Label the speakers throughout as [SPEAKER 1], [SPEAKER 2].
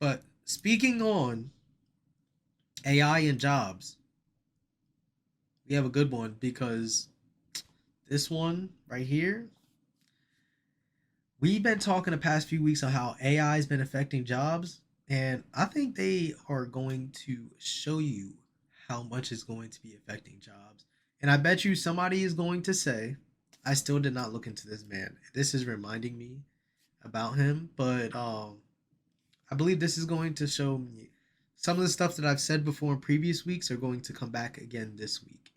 [SPEAKER 1] But speaking on AI and jobs, we have a good one because this one right here, we've been talking the past few weeks on how AI has been affecting jobs, and I think they are going to show you how much it's going to be affecting jobs. And I bet you somebody is going to say, I still did not look into this man. This is reminding me about him, but I believe this is going to show me some of the stuff that I've said before in previous weeks are going to come back again this week.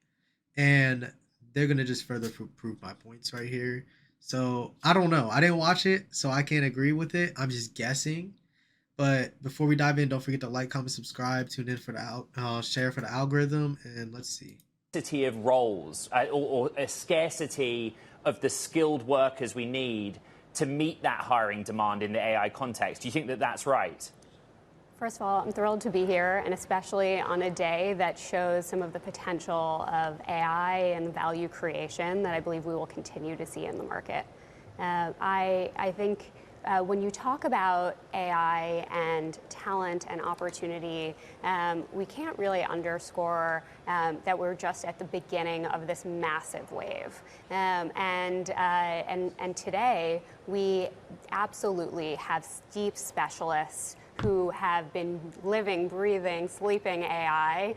[SPEAKER 1] And they're going to just further prove my points right here. So I don't know. I didn't watch it, so I can't agree with it. I'm just guessing. But before we dive in, don't forget to like, comment, subscribe, tune in for the share for the algorithm, and let's see.
[SPEAKER 2] Scarcity of roles or a scarcity of the skilled workers we need to meet that hiring demand in the AI context. Do you think that that's right?
[SPEAKER 3] First of all, I'm thrilled to be here, and especially on a day that shows some of the potential of AI and value creation that I believe we will continue to see in the market. I think when you talk about AI and talent and opportunity, we can't really underscore that we're just at the beginning of this massive wave. And today, we absolutely have deep specialists who have been living, breathing, sleeping AI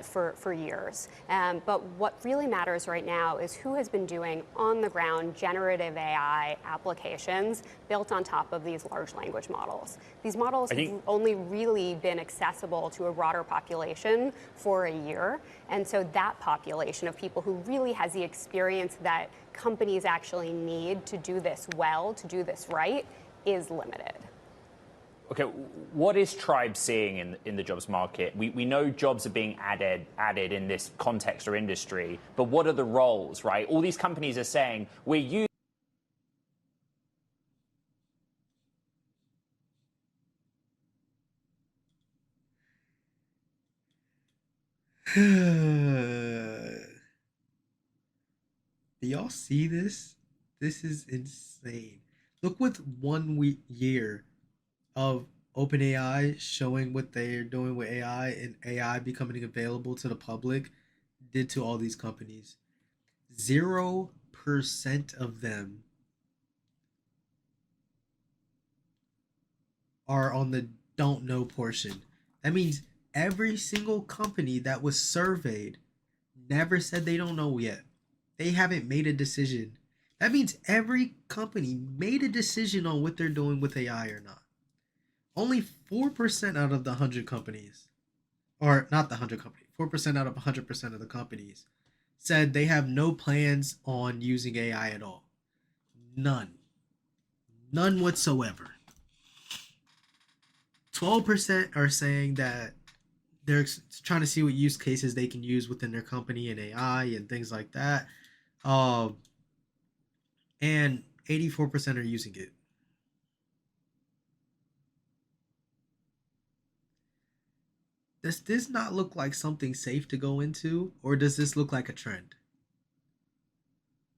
[SPEAKER 3] for years. But what really matters right now is who has been doing on-the-ground generative AI applications built on top of these large language models. These models have only really been accessible to a broader population for a year. And so that population of people who really has the experience that companies actually need to do this well, to do this right, is limited.
[SPEAKER 2] Okay, what is Tribe seeing in the jobs market? We know jobs are being added in this context or industry, but what are the roles, right? All these companies are saying we're using
[SPEAKER 1] Do y'all see this? This is insane. Look with 1 week year of OpenAI showing what they're doing with AI and AI becoming available to the public did to all these companies. 0% of them are on the don't know portion. That means every single company that was surveyed never said they don't know yet. They haven't made a decision. That means every company made a decision on what they're doing with AI or not. Only 4% out of the 100 companies, or not the 100 companies, 4% out of 100% of the companies said they have no plans on using AI at all. None. None whatsoever. 12% are saying that they're trying to see what use cases they can use within their company and AI and things like that. And 84% are using it. Does this not look like something safe to go into, or does this look like a trend?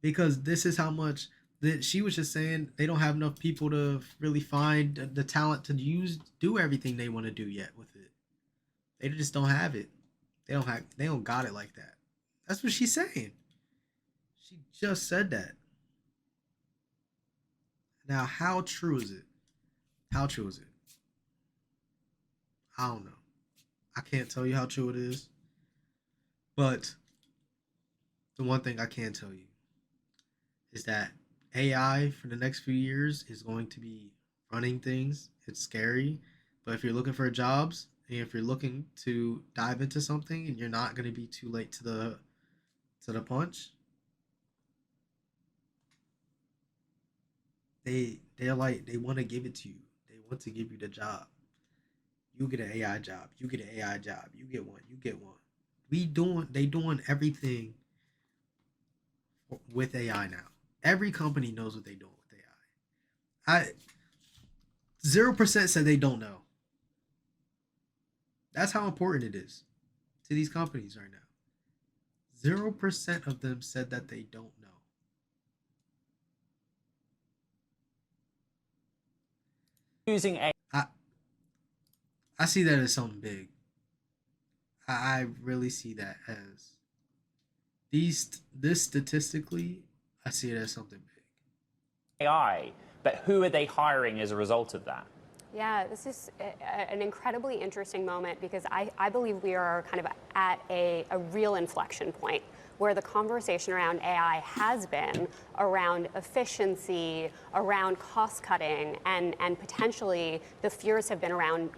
[SPEAKER 1] Because this is how much that she was just saying they don't have enough people to really find the talent to do everything they want to do yet with it. They just don't have it. They don't got it like that. That's what she's saying. She just said that. Now, how true is it? How true is it? I don't know. I can't tell you how true it is. But the one thing I can tell you is that AI for the next few years is going to be running things. It's scary. But if you're looking for jobs and if you're looking to dive into something and you're not going to be too late to the punch, they want to give it to you. They want to give you the job. You get an AI job. You get an AI job. You get one. You get one. They doing everything with AI now. Every company knows what they're doing with AI. 0% said they don't know. That's how important it is to these companies right now. 0% of them said that they don't know.
[SPEAKER 2] using AI.
[SPEAKER 1] I, I see that as something big. I really see that as this statistically, I see it as something big.
[SPEAKER 2] AI, but who are they hiring as a result of that?
[SPEAKER 3] Yeah, this is an incredibly interesting moment because I believe we are kind of at a real inflection point where the conversation around AI has been around efficiency, around cost cutting, and potentially the fears have been around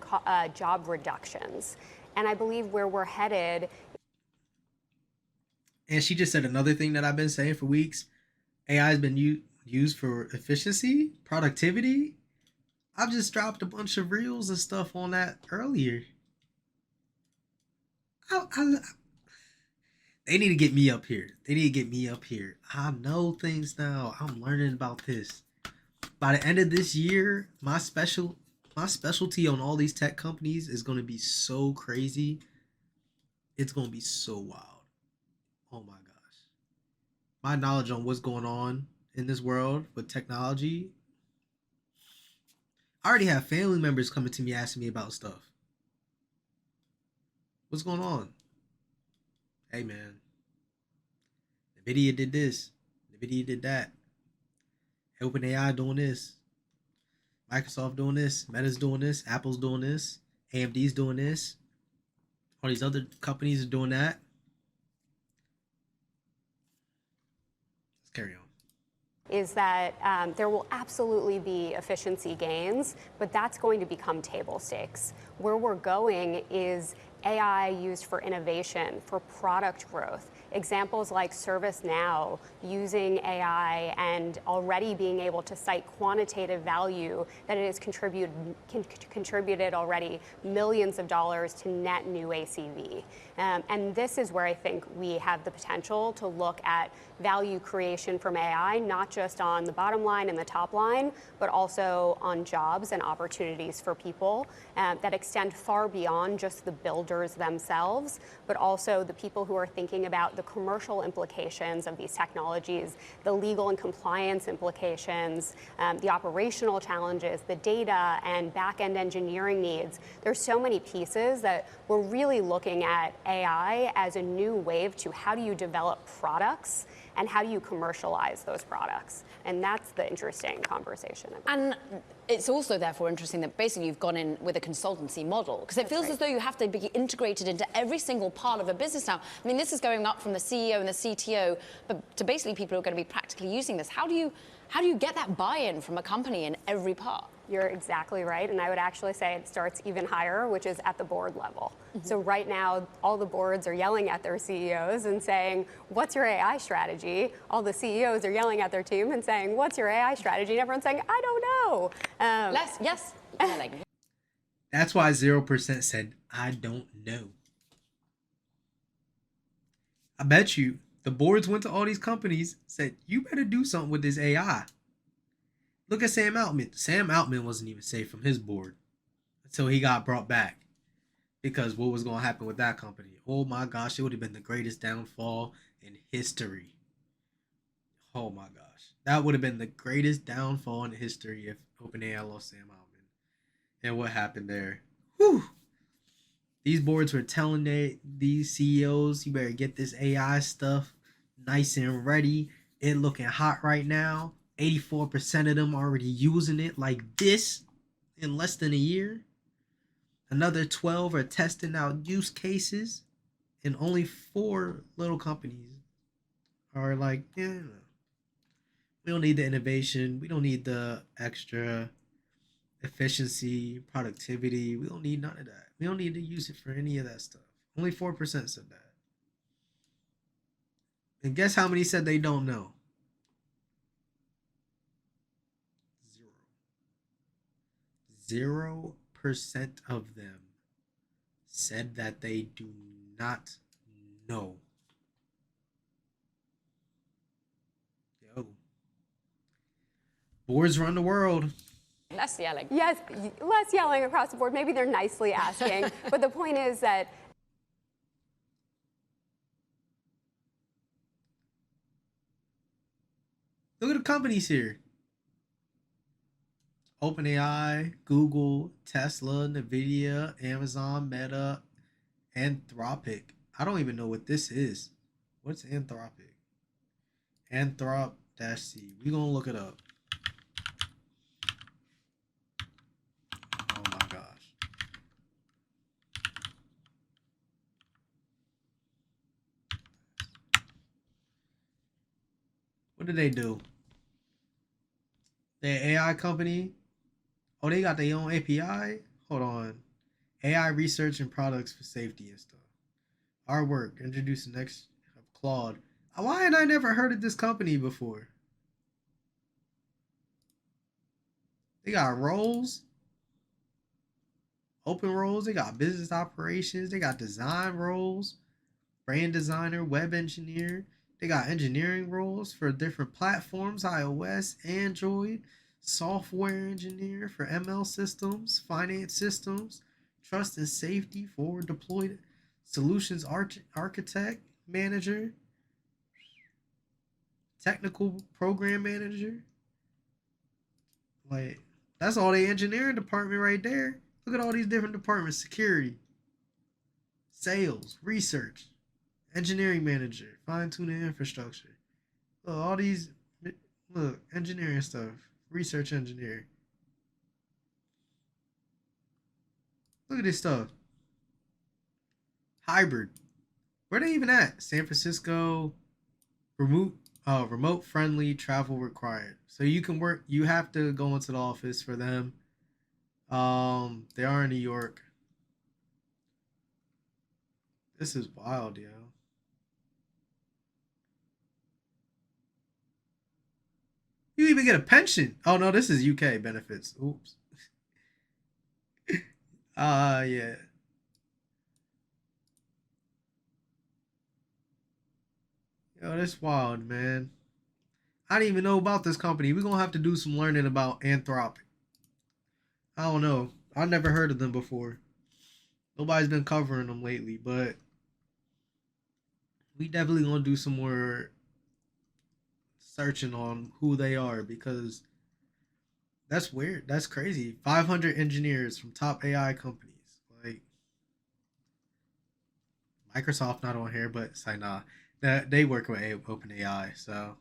[SPEAKER 3] job reductions. And I believe where we're headed.
[SPEAKER 1] And she just said another thing that I've been saying for weeks. AI has been used for efficiency, productivity. I've just dropped a bunch of reels and stuff on that earlier. I, they need to get me up here. They need to get me up here. I know things now. I'm learning about this. By the end of this year, my specialty on all these tech companies is going to be so crazy. It's going to be so wild. Oh my gosh. My knowledge on what's going on in this world with technology. I already have family members coming to me asking me about stuff. What's going on? Hey man, Nvidia did this. Nvidia did that. OpenAI doing this. Microsoft doing this. Meta's doing this. Apple's doing this. AMD's doing this. All these other companies are doing that. Let's carry on.
[SPEAKER 3] Is that there will absolutely be efficiency gains, but that's going to become table stakes. Where we're going is AI used for innovation, for product growth. Examples like ServiceNow using AI and already being able to cite quantitative value that it has contributed already millions of dollars to net new ACV. And this is where I think we have the potential to look at value creation from AI, not just on the bottom line and the top line, but also on jobs and opportunities for people that extend far beyond just the builders themselves, but also the people who are thinking about the commercial implications of these technologies, the legal and compliance implications, the operational challenges, the data and back-end engineering needs. There's so many pieces that we're really looking at AI as a new wave to how do you develop products and how do you commercialize those products? And that's the interesting conversation.
[SPEAKER 4] And it's also therefore interesting that basically you've gone in with a consultancy model, because it feels as though you have to be integrated into every single part of a business now. I mean, this is going up from the CEO and the CTO, but to basically people who are going to be practically using this. How do you get that buy-in from a company in every part?
[SPEAKER 3] You're exactly right, and I would actually say it starts even higher, which is at the board level. So right now, all the boards are yelling at their CEOs and saying, what's your AI strategy? All the CEOs are yelling at their team and saying, what's your AI strategy? And everyone's saying, I don't know.
[SPEAKER 4] Yes.
[SPEAKER 1] That's why 0% said, I don't know. I bet you the boards went to all these companies, said, you better do something with this AI. Look at Sam Altman. Sam Altman wasn't even safe from his board until he got brought back. Because what was going to happen with that company? Oh my gosh, it would have been the greatest downfall in history. Oh my gosh. That would have been the greatest downfall in history if OpenAI lost Sam Altman. And what happened there? Whew. These boards were telling these CEOs, you better get this AI stuff nice and ready. It looking hot right now. 84% of them already using it like this in less than a year. Another 12 are testing out use cases. And only 4 little companies are like, yeah, no. We don't need the innovation. We don't need the extra efficiency, productivity. We don't need none of that. We don't need to use it for any of that stuff. Only 4% said that. And guess how many said they don't know? 0. 0% of them said that they do not know. Yo. Boards run the world.
[SPEAKER 4] Less yelling.
[SPEAKER 3] Yes, less yelling across the board. Maybe they're nicely asking. But the point is that
[SPEAKER 1] Look at the companies here. OpenAI, Google, Tesla, Nvidia, Amazon, Meta, Anthropic. I don't even know what this is. What's Anthropic? Anthrop dash C. We gonna look it up. Oh my gosh. What do they do? The AI company. Oh, they got their own API. Hold on. AI research and products for safety and stuff. Our work introduce the next of Claude. Why had I never heard of this company before? They got roles, open roles. They got business operations. They got design roles, brand designer, web engineer. They got engineering roles for different platforms, iOS, Android, software engineer for ML systems, finance systems, trust and safety for deployed solutions architect, manager, technical program manager. Like, that's all the engineering department right there. Look at all these different departments: security, sales, research, engineering manager, fine tuning infrastructure. Look, all these, look, engineering stuff, research engineer. Look at this stuff. Hybrid. Where they even at? San Francisco, remote, remote friendly, travel required. So you can work. You have to go into the office for them. They are in New York. This is wild, yo. You even get a pension. Oh no, this is UK benefits. Oops. Yeah. Yo, that's wild, man. I didn't even know about this company. We're gonna have to do some learning about Anthropic. I don't know. I never heard of them before. Nobody's been covering them lately, but we definitely gonna do some more searching on who they are because that's weird. That's crazy. 500 engineers from top AI companies. Like Microsoft not on here, but it's like nah. They work with OpenAI, so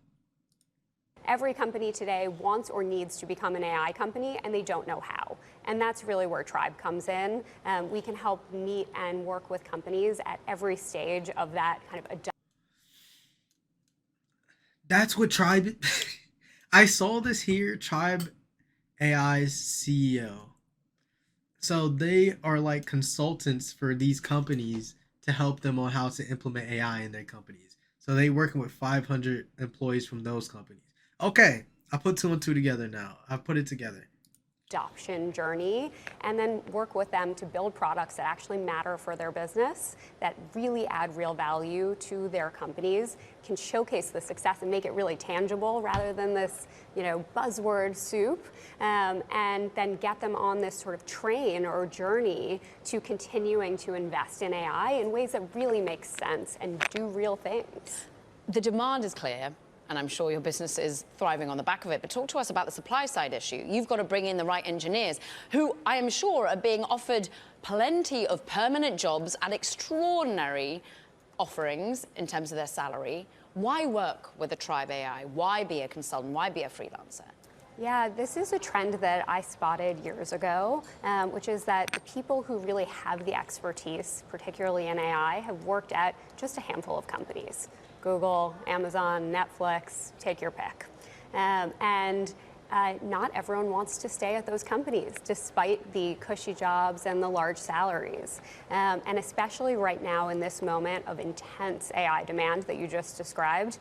[SPEAKER 3] Every company today wants or needs to become an AI company, and they don't know how. And that's really where Tribe comes in. We can help meet and work with companies at every stage of that kind of adoption.
[SPEAKER 1] that's what Tribe. I saw this here. Tribe AI's CEO. So they are like consultants for these companies to help them on how to implement AI in their companies. So they working with 500 employees from those companies. Okay, I put two and two together now. I put it together.
[SPEAKER 3] Adoption journey, and then work with them to build products that actually matter for their business, that really add real value to their companies, can showcase the success and make it really tangible rather than this, buzzword soup, and then get them on this sort of train or journey to continuing to invest in AI in ways that really make sense and do real things.
[SPEAKER 4] The demand is clear, and I'm sure your business is thriving on the back of it, but talk to us about the supply side issue. You've got to bring in the right engineers, who I am sure are being offered plenty of permanent jobs at extraordinary offerings in terms of their salary. Why work with a Tribe AI? Why be a consultant? Why be a freelancer?
[SPEAKER 3] Yeah, this is a trend that I spotted years ago, which is that the people who really have the expertise, particularly in AI, have worked at just a handful of companies. Google, Amazon, Netflix, take your pick. And not everyone wants to stay at those companies, despite the cushy jobs and the large salaries. And especially right now in this moment of intense AI demand that you just described,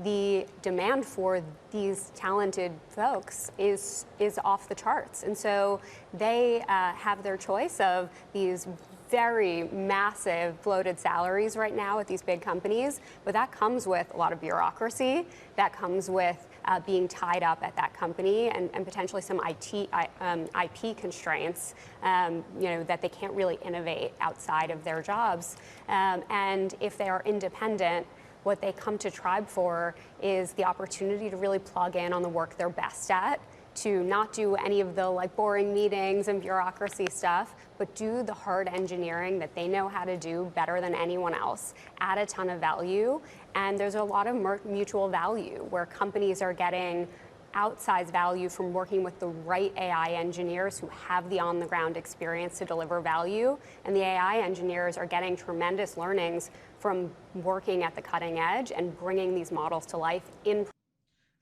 [SPEAKER 3] the demand for these talented folks is off the charts. And so they have their choice of these very massive bloated salaries right now at these big companies, but that comes with a lot of bureaucracy, that comes with being tied up at that company and potentially some IP constraints, that they can't really innovate outside of their jobs. And if they are independent, what they come to Tribe for is the opportunity to really plug in on the work they're best at, to not do any of the like boring meetings and bureaucracy stuff, but do the hard engineering that they know how to do better than anyone else, add a ton of value. And there's a lot of mutual value where companies are getting outsized value from working with the right AI engineers who have the on-the-ground experience to deliver value. And the AI engineers are getting tremendous learnings from working at the cutting edge and bringing these models to life in.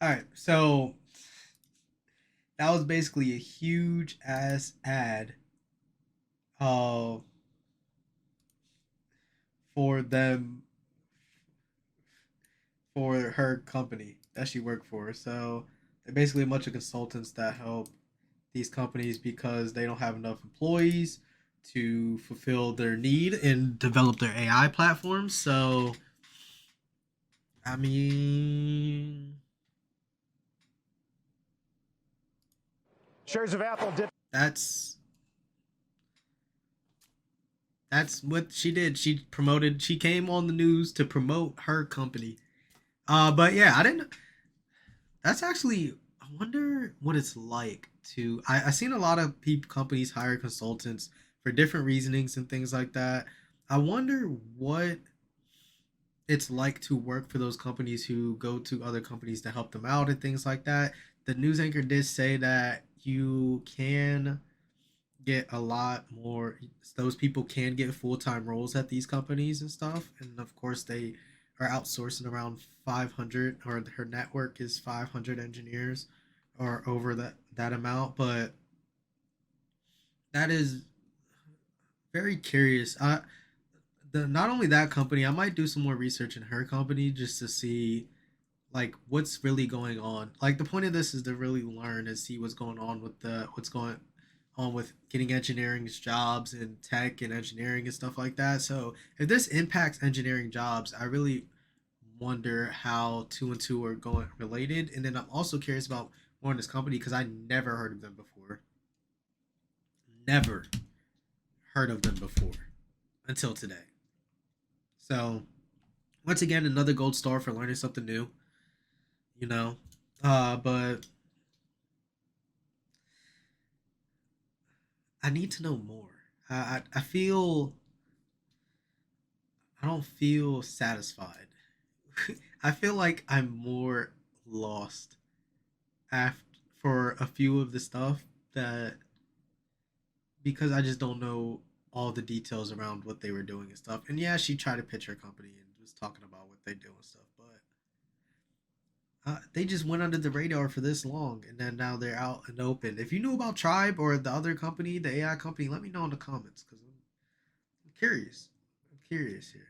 [SPEAKER 1] All right, so that was basically a huge ass ad uh for them, for her company that she worked for. So they're basically a bunch of consultants that help these companies because they don't have enough employees to fulfill their need and develop their AI platforms. So I mean,
[SPEAKER 5] Shares of Apple dipped.
[SPEAKER 1] That's what she did. She came on the news to promote her company. But yeah, I didn't. That's actually, I wonder what it's like to. I seen a lot of companies hire consultants for different reasonings and things like that. I wonder what it's like to work for those companies who go to other companies to help them out and things like that. The news anchor did say that you can get a lot more, those people can get full-time roles at these companies and stuff, and of course they are outsourcing around 500, or her network is 500 engineers or over that amount. But that is very curious. The not only that company, I might do some more research in her company just to see like what's really going on. Like the point of this is to really learn and see what's going on with what's going on with getting engineering jobs and tech and engineering and stuff like that. So if this impacts engineering jobs, I really wonder how two and two are going related. And then I'm also curious about more on this company because I never heard of them before. Never heard of them before until today. So once again, another gold star for learning something new. You know, but I need to know more. I feel I don't feel satisfied. I feel like I'm more lost after for a few of the stuff that, because I just don't know all the details around what they were doing and stuff. And yeah, she tried to pitch her company and was talking about what they do and stuff, but they just went under the radar for this long, and then now they're out and open. If you knew about Tribe or the other company, the AI company, let me know in the comments because I'm curious. I'm curious here.